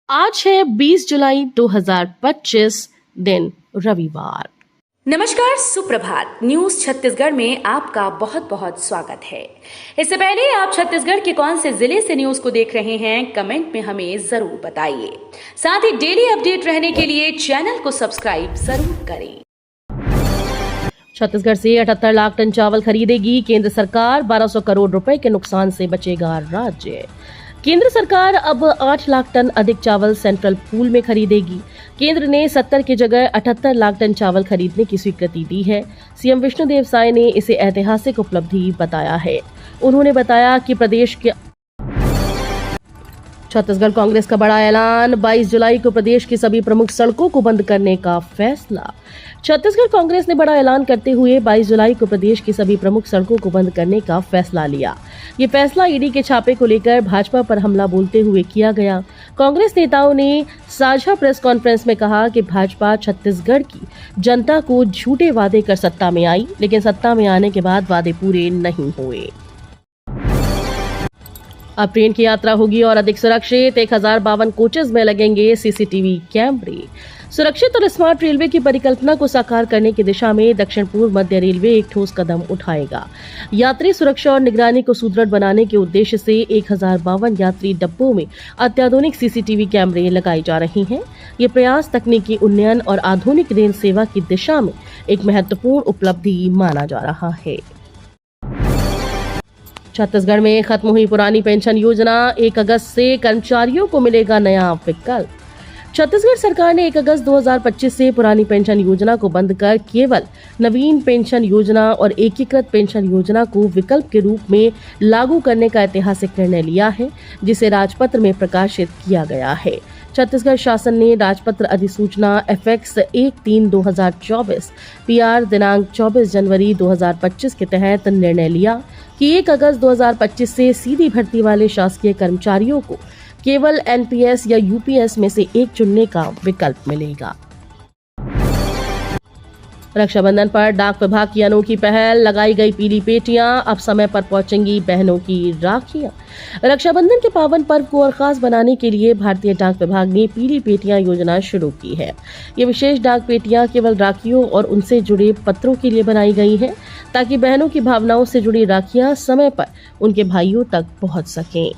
आज है 20 जुलाई 2025 दिन रविवार। नमस्कार, सुप्रभात। न्यूज छत्तीसगढ़ में आपका बहुत बहुत स्वागत है। इससे पहले आप छत्तीसगढ़ के कौन से जिले से न्यूज को देख रहे हैं, कमेंट में हमें जरूर बताइए। साथ ही डेली अपडेट रहने के लिए चैनल को सब्सक्राइब जरूर करें। छत्तीसगढ़ से 78 लाख टन चावल खरीदेगी केंद्र सरकार, 1200 करोड़ रुपए के नुकसान से बचेगा राज्य। केंद्र सरकार अब 8 लाख टन अधिक चावल सेंट्रल पूल में खरीदेगी। केंद्र ने 70 की जगह 78 लाख टन चावल खरीदने की स्वीकृति दी है। सीएम विष्णुदेव साय ने इसे ऐतिहासिक उपलब्धि बताया है। उन्होंने बताया कि प्रदेश के छत्तीसगढ़ कांग्रेस का बड़ा ऐलान, 22 जुलाई को प्रदेश की सभी प्रमुख सड़कों को बंद करने का फैसला। छत्तीसगढ़ कांग्रेस ने बड़ा ऐलान करते हुए 22 जुलाई को प्रदेश की सभी प्रमुख सड़कों को बंद करने का फैसला लिया। ये फैसला ईडी के छापे को लेकर भाजपा पर हमला बोलते हुए किया गया। कांग्रेस नेताओं ने साझा प्रेस कॉन्फ्रेंस में कहा कि भाजपा छत्तीसगढ़ की जनता को झूठे वादे कर सत्ता में आई, लेकिन सत्ता में आने के बाद वादे पूरे नहीं हुए। अब ट्रेन की यात्रा होगी और अधिक सुरक्षित, 1052 कोचेज में लगेंगे सीसीटीवी कैमरे। सुरक्षित और स्मार्ट रेलवे की परिकल्पना को साकार करने की दिशा में दक्षिण पूर्व मध्य रेलवे एक ठोस कदम उठाएगा। यात्री सुरक्षा और निगरानी को सुदृढ़ बनाने के उद्देश्य से 1052 यात्री डब्बों में अत्याधुनिक सीसीटीवी कैमरे लगाए जा रहे हैं। ये प्रयास तकनीकी उन्नयन और आधुनिक रेल सेवा की दिशा में एक महत्वपूर्ण उपलब्धि माना जा रहा है। छत्तीसगढ़ में खत्म हुई पुरानी पेंशन योजना, 1 अगस्त से कर्मचारियों को मिलेगा नया विकल्प। छत्तीसगढ़ सरकार ने 1 अगस्त 2025 से पुरानी पेंशन योजना को बंद कर केवल नवीन पेंशन योजना और एकीकृत पेंशन योजना को विकल्प के रूप में लागू करने का ऐतिहासिक निर्णय लिया है, जिसे राजपत्र में प्रकाशित किया गया है। छत्तीसगढ़ शासन ने राजपत्र अधिसूचना FX 13/2024 PR दिनांक 24 जनवरी 2025 के तहत निर्णय लिया कि 1 अगस्त 2025 से सीधी भर्ती वाले शासकीय कर्मचारियों को केवल NPS या UPS में से एक चुनने का विकल्प मिलेगा। रक्षाबंधन पर डाक विभाग की अनोखी पहल, लगाई गई पीली पेटियां, अब समय पर पहुंचेंगी बहनों की राखियां। रक्षाबंधन के पावन पर्व को और खास बनाने के लिए भारतीय डाक विभाग ने पीली पेटियां योजना शुरू की है। ये विशेष डाक पेटियां केवल राखियों और उनसे जुड़े पत्रों के लिए बनाई गई हैं, ताकि बहनों की भावनाओं से जुड़ी राखियां समय पर उनके भाइयों तक पहुंच सकें।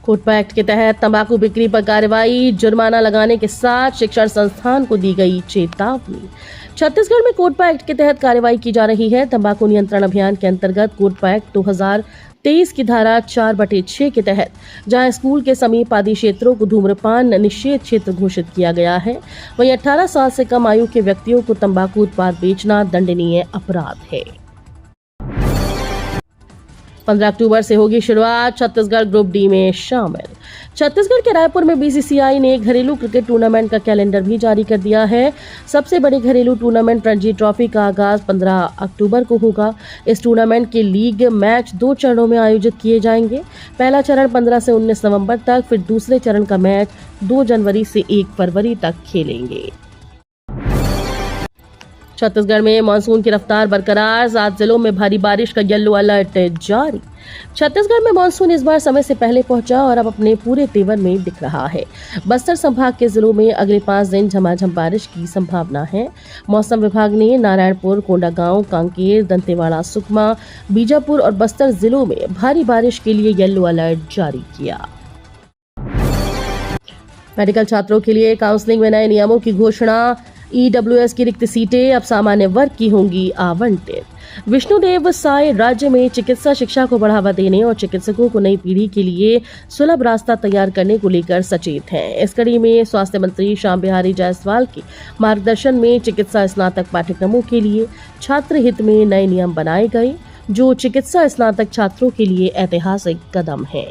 कोटपा एक्ट के तहत तंबाकू बिक्री पर कार्रवाई, जुर्माना लगाने के साथ शिक्षण संस्थान को दी गई चेतावनी। छत्तीसगढ़ में कोटपा एक्ट के तहत कार्रवाई की जा रही है। तंबाकू नियंत्रण अभियान के अंतर्गत कोटपा एक्ट 2023 की धारा 4/6 के तहत जहां स्कूल के समीप आदि क्षेत्रों को धूम्रपान निषेध क्षेत्र घोषित किया गया है, वहीं 18 साल से कम आयु के व्यक्तियों को तंबाकू उत्पाद बेचना दंडनीय अपराध है। 15 अक्टूबर से होगी शुरुआत, छत्तीसगढ़ ग्रुप डी में शामिल। छत्तीसगढ़ के रायपुर में BCCI ने घरेलू क्रिकेट टूर्नामेंट का कैलेंडर भी जारी कर दिया है। सबसे बड़े घरेलू टूर्नामेंट रणजी ट्रॉफी का आगाज 15 अक्टूबर को होगा। इस टूर्नामेंट के लीग मैच 2 चरणों में आयोजित किए जाएंगे। पहला चरण 15 से 19 नवंबर तक, फिर दूसरे चरण का मैच 2 जनवरी से 1 फरवरी तक खेलेंगे। छत्तीसगढ़ में मानसून की रफ्तार बरकरार, 7 जिलों में भारी बारिश का येलो अलर्ट जारी। छत्तीसगढ़ में मानसून इस बार समय से पहले पहुंचा और अब अपने पूरे तेवर में दिख रहा है। बस्तर संभाग के जिलों में अगले 5 दिन झमाझम बारिश की संभावना है। मौसम विभाग ने नारायणपुर, कोंडागांव, कांकेर, दंतेवाड़ा, सुकमा, बीजापुर और बस्तर जिलों में भारी बारिश के लिए येलो अलर्ट जारी किया। मेडिकल छात्रों के लिए काउंसलिंग में नए नियमों की घोषणा, EWS की रिक्त सीटें अब सामान्य वर्ग की होंगी आवंटित। विष्णुदेव साय राज्य में चिकित्सा शिक्षा को बढ़ावा देने और चिकित्सकों को नई पीढ़ी के लिए सुलभ रास्ता तैयार करने को लेकर सचेत हैं। इस कड़ी में स्वास्थ्य मंत्री श्याम बिहारी जायसवाल के मार्गदर्शन में चिकित्सा स्नातक पाठ्यक्रमों के लिए छात्र हित में नए नियम बनाए गए, जो चिकित्सा स्नातक छात्रों के लिए ऐतिहासिक कदम है।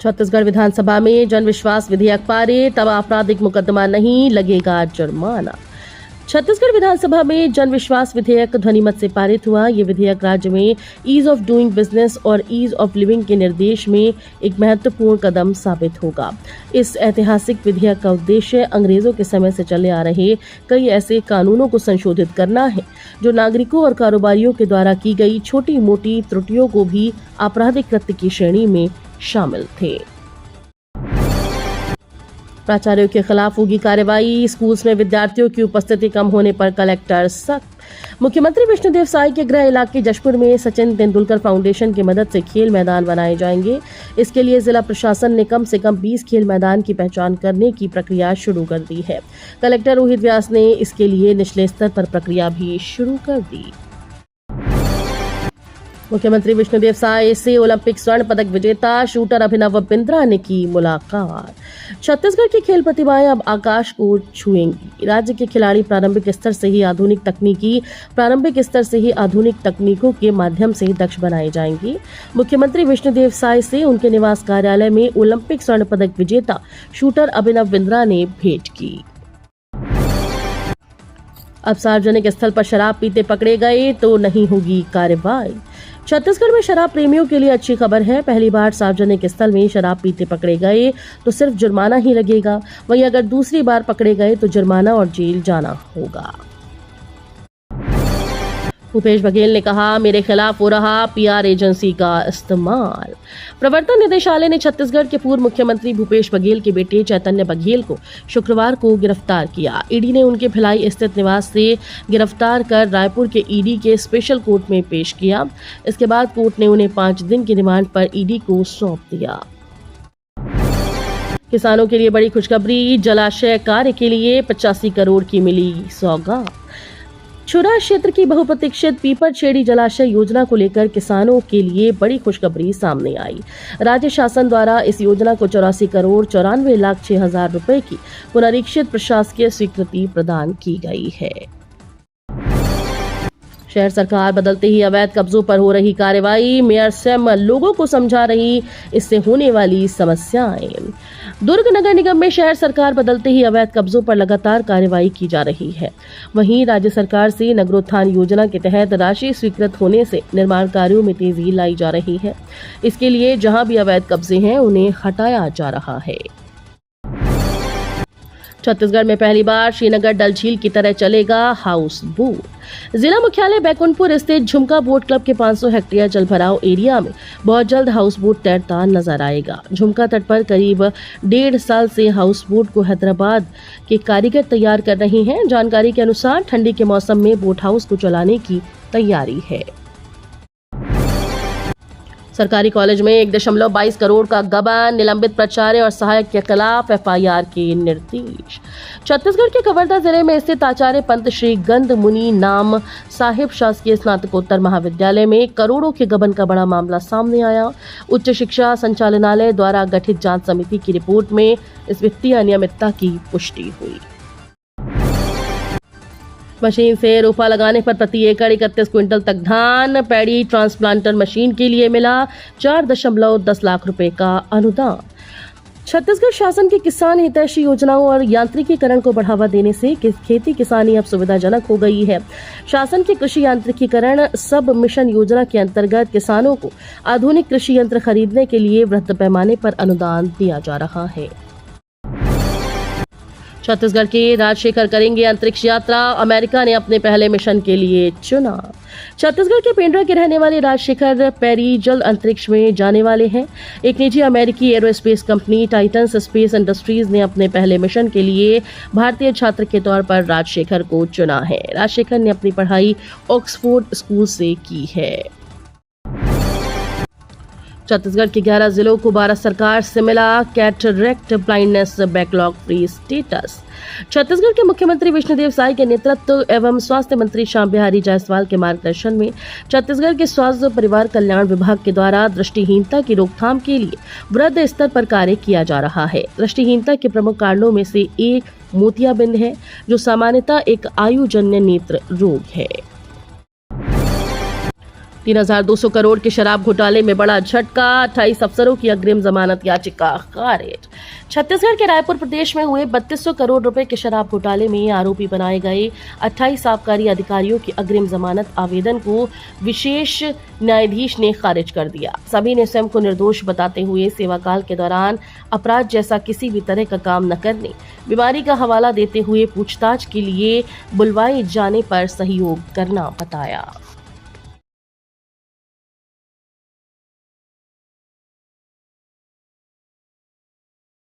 छत्तीसगढ़ विधानसभा में जन विश्वास विधेयक पारित, तब आपराधिक मुकदमा नहीं, लगेगा जुर्माना। छत्तीसगढ़ विधानसभा में जन विश्वास विधेयक ध्वनिमत से पारित हुआ। ये विधेयक राज्य में ईज ऑफ डूइंग बिजनेस और ईज ऑफ लिविंग के निर्देश में एक महत्वपूर्ण कदम साबित होगा। इस ऐतिहासिक विधेयक का उद्देश्य अंग्रेजों के समय से चले आ रहे कई ऐसे कानूनों को संशोधित करना है जो नागरिकों और कारोबारियों के द्वारा की गई छोटी मोटी त्रुटियों को भी आपराधिक कृत्य की श्रेणी में शामिल थे। प्राचार्यों के खिलाफ होगी कार्रवाई। स्कूल्स में विद्यार्थियों की उपस्थिति कम होने पर कलेक्टर सख्त। मुख्यमंत्री विष्णुदेव साय के गृह इलाके जशपुर में सचिन तेंदुलकर फाउंडेशन की मदद से खेल मैदान बनाए जाएंगे। इसके लिए जिला प्रशासन ने कम से कम 20 खेल मैदान की पहचान करने की प्रक्रिया शुरू कर दी है। कलेक्टर रोहित व्यास ने इसके लिए निचले स्तर पर प्रक्रिया भी शुरू कर दी। मुख्यमंत्री विष्णुदेव साय से ओलंपिक स्वर्ण पदक विजेता शूटर अभिनव बिंद्रा ने की मुलाकात। छत्तीसगढ़ की खेल प्रतिभाएं अब आकाश को छुएंगी। राज्य के खिलाड़ी प्रारंभिक स्तर से ही आधुनिक तकनीकों के माध्यम से दक्ष बनाए जाएंगे। मुख्यमंत्री विष्णुदेव साय से उनके निवास कार्यालय में ओलंपिक स्वर्ण पदक विजेता शूटर अभिनव बिंद्रा ने भेंट की। अब सार्वजनिक स्थल पर शराब पीते पकड़े गए तो नहीं होगी कार्रवाई। छत्तीसगढ़ में शराब प्रेमियों के लिए अच्छी खबर है। पहली बार सार्वजनिक स्थल में शराब पीते पकड़े गए तो सिर्फ जुर्माना ही लगेगा। वहीं अगर दूसरी बार पकड़े गए तो जुर्माना और जेल जाना होगा। भूपेश बघेल ने कहा, मेरे खिलाफ हो रहा पीआर एजेंसी का इस्तेमाल। प्रवर्तन निदेशालय ने छत्तीसगढ़ के पूर्व मुख्यमंत्री भूपेश बघेल के बेटे चैतन्य बघेल को शुक्रवार को गिरफ्तार किया। ईडी ने उनके भिलाई स्थित निवास से गिरफ्तार कर रायपुर के ईडी के स्पेशल कोर्ट में पेश किया। इसके बाद कोर्ट ने उन्हें 5 दिन की रिमांड पर ईडी को सौंप दिया। किसानों के लिए बड़ी खुशखबरी, जलाशय कार्य के लिए 85 करोड़ की मिली सौगात। छुरा क्षेत्र की बहुप्रतीक्षित पीपरछेड़ी जलाशय योजना को लेकर किसानों के लिए बड़ी खुशखबरी सामने आई। राज्य शासन द्वारा इस योजना को 84 करोड़ 94 लाख 6 हजार रुपए की पुनरीक्षित प्रशासकीय स्वीकृति प्रदान की गई है। शहर सरकार बदलते ही अवैध कब्जों पर हो रही कार्रवाई। मेयर सेम लोगों को समझा रही इससे होने वाली समस्याएं। दुर्ग नगर निगम में शहर सरकार बदलते ही अवैध कब्जों पर लगातार कार्रवाई की जा रही है। वहीं राज्य सरकार से नगरोत्थान योजना के तहत राशि स्वीकृत होने से निर्माण कार्यों में तेजी लाई जा रही है। इसके लिए जहां भी अवैध कब्जे हैं उन्हें हटाया जा रहा है। छत्तीसगढ़ में पहली बार श्रीनगर डल झील की तरह चलेगा हाउस बोट। जिला मुख्यालय बैकुंठपुर स्थित झुमका बोट क्लब के 500 हेक्टेयर जलभराव एरिया में बहुत जल्द हाउस बोट तैरता नजर आएगा। झुमका तट पर करीब 1.5 साल से हाउस बोट को हैदराबाद के कारीगर तैयार कर रहे हैं। जानकारी के अनुसार ठंडी के मौसम में बोट हाउस को चलाने की तैयारी है। सरकारी कॉलेज में 1.22 करोड़ का गबन, निलंबित प्राचार्य और सहायक के खिलाफ एफआईआर के निर्देश। छत्तीसगढ़ के कवर्धा जिले में स्थित आचार्य पंत श्री गंध मुनि नाम साहिब शासकीय स्नातकोत्तर महाविद्यालय में करोड़ों के गबन का बड़ा मामला सामने आया। उच्च शिक्षा संचालनालय द्वारा गठित जांच समिति की रिपोर्ट में इस वित्तीय अनियमितता की पुष्टि हुई। मशीन से रोपा लगाने पर प्रति एकड़ 31 क्विंटल तक धान। पैडी ट्रांसप्लांटर मशीन के लिए मिला 4.10 लाख रुपए का अनुदान। छत्तीसगढ़ शासन की किसान हितैषी योजनाओं और यांत्रिकीकरण को बढ़ावा देने से खेती किसानी अब सुविधाजनक हो गई है। शासन की कृषि यांत्रिकीकरण सब मिशन योजना के अंतर्गत किसानों को आधुनिक कृषि यंत्र खरीदने के लिए वृहद पैमाने पर अनुदान दिया जा रहा है। छत्तीसगढ़ के राजशेखर करेंगे अंतरिक्ष यात्रा। अमेरिका ने अपने पहले मिशन के लिए चुना। छत्तीसगढ़ के पेंड्रा के रहने वाले राजशेखर पैरी जल्द अंतरिक्ष में जाने वाले हैं। एक निजी अमेरिकी aerospace company titans space industries ने अपने पहले मिशन के लिए भारतीय छात्र के तौर पर राजशेखर को चुना है। राजशेखर ने अपनी पढ़ाई ऑक्सफोर्ड स्कूल से की है। छत्तीसगढ़ के 11 जिलों को भारत सरकार से मिला cataract blindness backlog free status. Chhattisgarh के मुख्यमंत्री विष्णुदेव साय के नेतृत्व एवं स्वास्थ्य मंत्री श्याम बिहारी जायसवाल के मार्गदर्शन में छत्तीसगढ़ के स्वास्थ्य परिवार कल्याण विभाग के द्वारा दृष्टिहीनता की रोकथाम के लिए वृहद स्तर पर कार्य किया जा रहा है। दृष्टिहीनता के प्रमुख कारणों में से एक मोतियाबिंद है, जो सामान्यतः एक आयुजन्य नेत्र रोग है। 3,200 करोड़ के शराब घोटाले में बड़ा झटका, 28 अफसरों की अग्रिम जमानत याचिका खारिज। छत्तीसगढ़ के रायपुर प्रदेश में हुए 3200 करोड़ रुपए के शराब घोटाले में आरोपी बनाए गए 28 आबकारी अधिकारियों की अग्रिम जमानत आवेदन को विशेष न्यायाधीश ने खारिज कर दिया। सभी ने स्वयं को निर्दोष बताते हुए सेवाकाल के दौरान अपराध जैसा किसी भी तरह का काम न करने, बीमारी का हवाला देते हुए पूछताछ के लिए बुलवाए जाने पर सहयोग करना बताया।